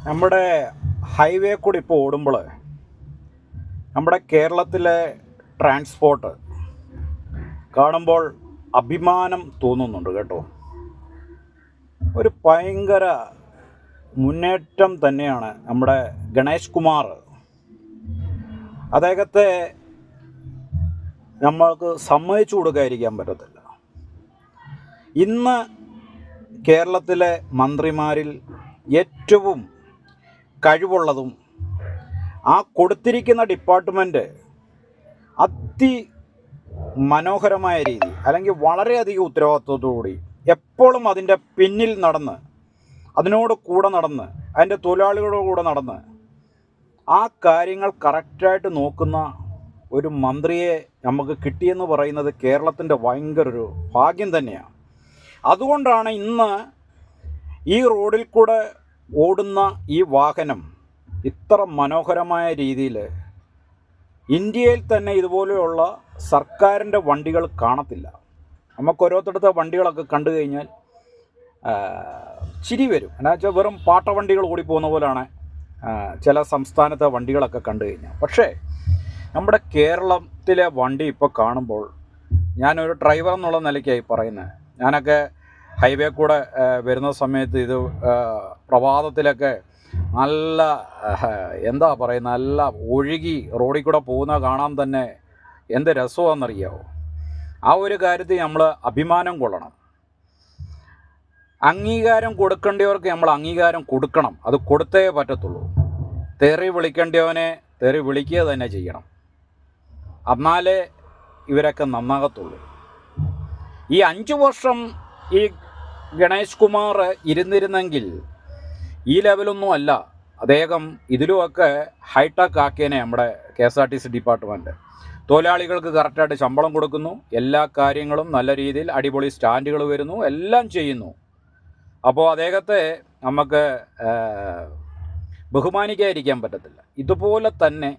നമ്മുടെ ഹൈവേ കൂടി ഇപ്പോൾ ഓടുമ്പോൾ നമ്മുടെ കേരളത്തിലെ ട്രാൻസ്പോർട്ട് കാണുമ്പോൾ അഭിമാനം തോന്നുന്നുണ്ട് കേട്ടോ. ഒരു ഭയങ്കര മുന്നേറ്റം തന്നെയാണ് നമ്മുടെ ഗണേഷ് കുമാർ. അദ്ദേഹത്തെ നമ്മൾക്ക് സമ്മതിച്ചു കൊടുക്കാതിരിക്കാൻ പറ്റത്തില്ല. ഇന്ന് കേരളത്തിലെ മന്ത്രിമാരിൽ ഏറ്റവും കഴിവുള്ളതും ആ കൊടുത്തിരിക്കുന്ന ഡിപ്പാർട്ട്മെൻറ്റ് മനോഹരമായ രീതി അല്ലെങ്കിൽ വളരെയധികം ഉത്തരവാദിത്വത്തോടുകൂടി എപ്പോഴും അതിൻ്റെ പിന്നിൽ നടന്ന് അതിനോട് കൂടെ നടന്ന് അതിൻ്റെ തൊഴിലാളികളുടെ കൂടെ നടന്ന് ആ കാര്യങ്ങൾ കറക്റ്റായിട്ട് നോക്കുന്ന ഒരു മന്ത്രിയെ നമുക്ക് കിട്ടിയെന്ന് പറയുന്നത് കേരളത്തിൻ്റെ ഭയങ്കര ഒരു ഭാഗ്യം തന്നെയാണ്. അതുകൊണ്ടാണ് ഇന്ന് ഈ റോഡിൽ കൂടെ ഓടുന്ന ഈ വാഹനം ഇത്ര മനോഹരമായ രീതിയിൽ ഇന്ത്യയിൽ തന്നെ ഇതുപോലെയുള്ള സർക്കാരിൻ്റെ വണ്ടികൾ കാണത്തില്ല. നമുക്ക് ഓരോരുത്തടുത്ത വണ്ടികളൊക്കെ കണ്ടു കഴിഞ്ഞാൽ ചിരി വരും. എന്നാ വെച്ചാൽ വെറും പാട്ട വണ്ടികൾ ഓടിപ്പോകുന്ന പോലെയാണ് ചില സംസ്ഥാനത്തെ വണ്ടികളൊക്കെ കണ്ടു കഴിഞ്ഞാൽ. പക്ഷേ നമ്മുടെ കേരളത്തിലെ വണ്ടി ഇപ്പോൾ കാണുമ്പോൾ ഞാനൊരു ഡ്രൈവർ എന്നുള്ള നിലയ്ക്കായി പറയുന്നത്. ഞാനൊക്കെ ഹൈവേ കൂടെ വരുന്ന സമയത്ത് ഇത് പ്രഭാതത്തിലൊക്കെ നല്ല എന്താ പറയുന്നത്, നല്ല ഒഴുകി റോഡിൽ കൂടെ പോകുന്ന കാണാൻ തന്നെ എന്ത് രസമാണെന്നറിയാമോ. ആ ഒരു കാര്യത്തിൽ നമ്മൾ അഭിമാനം കൊള്ളണം. അംഗീകാരം കൊടുക്കേണ്ടവർക്ക് നമ്മൾ അംഗീകാരം കൊടുക്കണം. അത് കൊടുത്തേ പറ്റത്തുള്ളൂ. തെറി വിളിക്കേണ്ടവനെ തെറി വിളിക്കുക തന്നെ ചെയ്യണം. എന്നാലേ ഇവരൊക്കെ നന്നാകത്തുള്ളൂ. ഈ 5 വർഷം ഈ ഗണേഷ് കുമാർ ഇരുന്നിരുന്നെങ്കിൽ ഈ ലെവലൊന്നും അല്ല. അദ്ദേഹം ഇതിലുമൊക്കെ ഹൈടെക് ആക്കിയനെ നമ്മുടെ KSRTC ഡിപ്പാർട്ട്മെൻറ്റ്. തൊഴിലാളികൾക്ക് കറക്റ്റായിട്ട് ശമ്പളം കൊടുക്കുന്നു, എല്ലാ കാര്യങ്ങളും നല്ല രീതിയിൽ അടിപൊളി സ്റ്റാൻഡുകൾ വരുന്നു, എല്ലാം ചെയ്യുന്നു. അപ്പോൾ അദ്ദേഹത്തെ നമുക്ക് ബഹുമാനിക്കാതിരിക്കാൻ പറ്റത്തില്ല. ഇതുപോലെ തന്നെ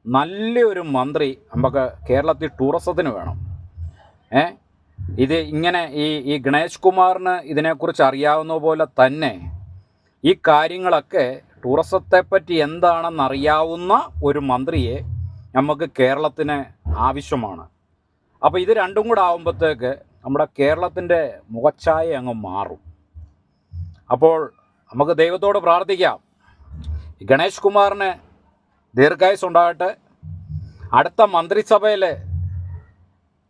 നല്ലൊരു മന്ത്രി നമുക്ക് കേരളത്തിൽ ടൂറിസത്തിന് വേണം. ഇത് ഇങ്ങനെ ഈ ഗണേഷ് കുമാറിന് ഇതിനെക്കുറിച്ച് അറിയാവുന്ന പോലെ തന്നെ ഈ കാര്യങ്ങളൊക്കെ ടൂറിസത്തെപ്പറ്റി എന്താണെന്നറിയാവുന്ന ഒരു മന്ത്രിയെ നമുക്ക് കേരളത്തിന് ആവശ്യമാണ്. അപ്പോൾ ഇത് രണ്ടും കൂടെ ആകുമ്പോഴത്തേക്ക് നമ്മുടെ കേരളത്തിൻ്റെ മുഖച്ഛായ അങ്ങ് മാറും. അപ്പോൾ നമുക്ക് ദൈവത്തോട് പ്രാർത്ഥിക്കാം, ഗണേഷ് കുമാറിന് ദീർഘായുസ് ഉണ്ടാകട്ടെ. അടുത്ത മന്ത്രിസഭയിൽ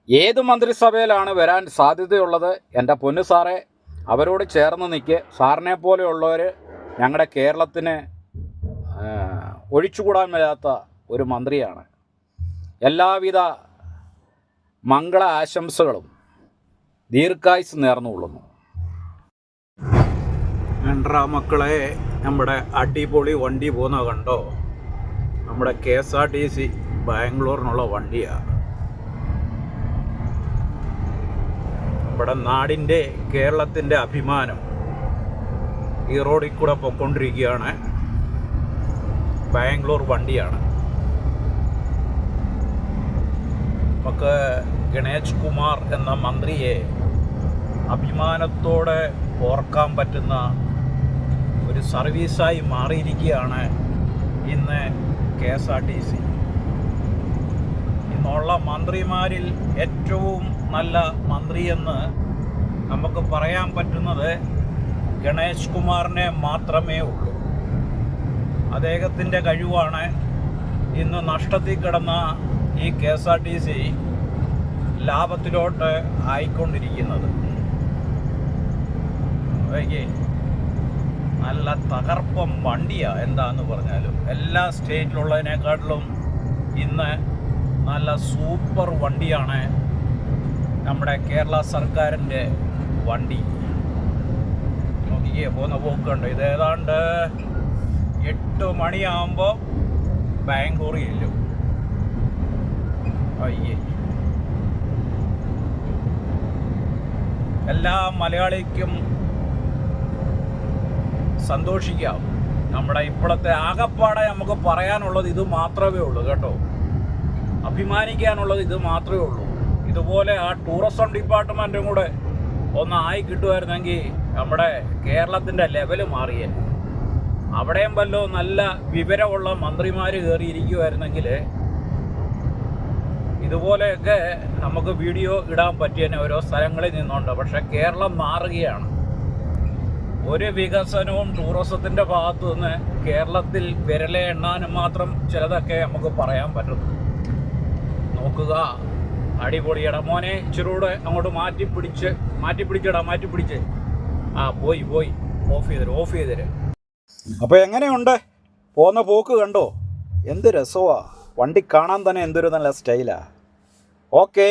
ഏത് മന്ത്രിസഭയിലാണ് വരാൻ സാധ്യതയുള്ളത്, എൻ്റെ പൊന്നു സാറേ അവരോട് ചേർന്ന് നിൽക്കുക. സാറിനെ പോലെയുള്ളവർ ഞങ്ങളുടെ കേരളത്തിന് ഒഴിച്ചുകൂടാൻ വരാത്ത ഒരു മന്ത്രിയാണ്. എല്ലാവിധ മംഗള ആശംസകളും ദീർഘായുസ് നേർന്നുകൊള്ളുന്നു. വേണ്ട മക്കളെ, നമ്മുടെ അടിപൊളി വണ്ടി പോകുന്ന കണ്ടോ? നമ്മുടെ KSRTC ബാംഗ്ലൂരിനുള്ള വണ്ടിയാണ്. നമ്മുടെ നാടിൻ്റെ കേരളത്തിൻ്റെ അഭിമാനം ഈ റോഡിൽ കൂടെ പൊയ്ക്കൊണ്ടിരിക്കുകയാണ്. ബാംഗ്ലൂർ വണ്ടിയാണ്. നമുക്ക് ഗണേഷ് കുമാർ എന്ന മന്ത്രിയെ അഭിമാനത്തോടെ ഓർക്കാൻ പറ്റുന്ന ഒരു സർവീസായി മാറിയിരിക്കുകയാണ് ഇന്ന് KSRTC. ഇന്നുള്ള മന്ത്രിമാരിൽ ഏറ്റവും നല്ല മന്ത്രിയെന്ന് നമുക്ക് പറയാൻ പറ്റുന്നത് ഗണേഷ് കുമാറിനെ മാത്രമേ ഉള്ളൂ. അദ്ദേഹത്തിൻ്റെ കഴിവാണ് ഇന്ന് നഷ്ടത്തിൽ കിടന്ന ഈ KSRTC ലാഭത്തിലോട്ട് ആയിക്കൊണ്ടിരിക്കുന്നത്. നല്ല തകർപ്പം വണ്ടിയാണ്. എന്താന്ന് പറഞ്ഞാലും എല്ലാ സ്റ്റേറ്റിലുള്ളതിനേക്കാട്ടിലും ഇന്ന് നല്ല സൂപ്പർ വണ്ടിയാണ് നമ്മുടെ കേരള സർക്കാരിൻ്റെ വണ്ടി. നോക്കിക്കേ പോകുന്ന പോക്കുണ്ട്. ഇത് ഏതാണ്ട് 8 മണിയാകുമ്പോൾ ബാംഗ്ലൂരിൽ ചെല്ലും. അയ്യേ, എല്ലാ മലയാളിക്കും സന്തോഷിക്കാം. നമ്മുടെ ഇപ്പോഴത്തെ ആകപ്പാടെ നമുക്ക് പറയാനുള്ളത് ഇത് മാത്രമേ ഉള്ളൂ കേട്ടോ. അഭിമാനിക്കാനുള്ളത് ഇത് മാത്രമേ ഉള്ളൂ. ഇതുപോലെ ആ ടൂറിസം ഡിപ്പാർട്ട്മെൻറ്റും കൂടെ ഒന്ന് ആയി കിട്ടുമായിരുന്നെങ്കിൽ നമ്മുടെ കേരളത്തിൻ്റെ ലെവല് മാറിയേ. അവിടെയും വല്ലോ നല്ല വിവരമുള്ള മന്ത്രിമാർ കയറിയിരിക്കുമായിരുന്നെങ്കിൽ ഇതുപോലെയൊക്കെ നമുക്ക് വീഡിയോ ഇടാൻ പറ്റിയതിന് ഓരോ സ്ഥലങ്ങളിൽ നിന്നുണ്ട്. പക്ഷേ കേരളം മാറുകയാണ്. ഒരു വികസനവും ടൂറിസത്തിൻ്റെ ഭാഗത്തു നിന്ന് കേരളത്തിൽ വിരലെ എണ്ണാനും മാത്രം ചിലതൊക്കെ നമുക്ക് പറയാൻ പറ്റുന്നു. നോക്കുക, അടിപൊളിയടാ മോനെ, ഇച്ചിരൂടെ അങ്ങോട്ട് മാറ്റിപ്പിടിച്ച് പോയി ഓഫ് ചെയ്തര്. അപ്പോൾ എങ്ങനെയുണ്ട് പോകുന്ന പോക്ക് കണ്ടോ? എന്ത് രസമാണ്, വണ്ടി കാണാൻ തന്നെ എന്തൊരു നല്ല സ്റ്റൈലാണ്. ഓക്കേ.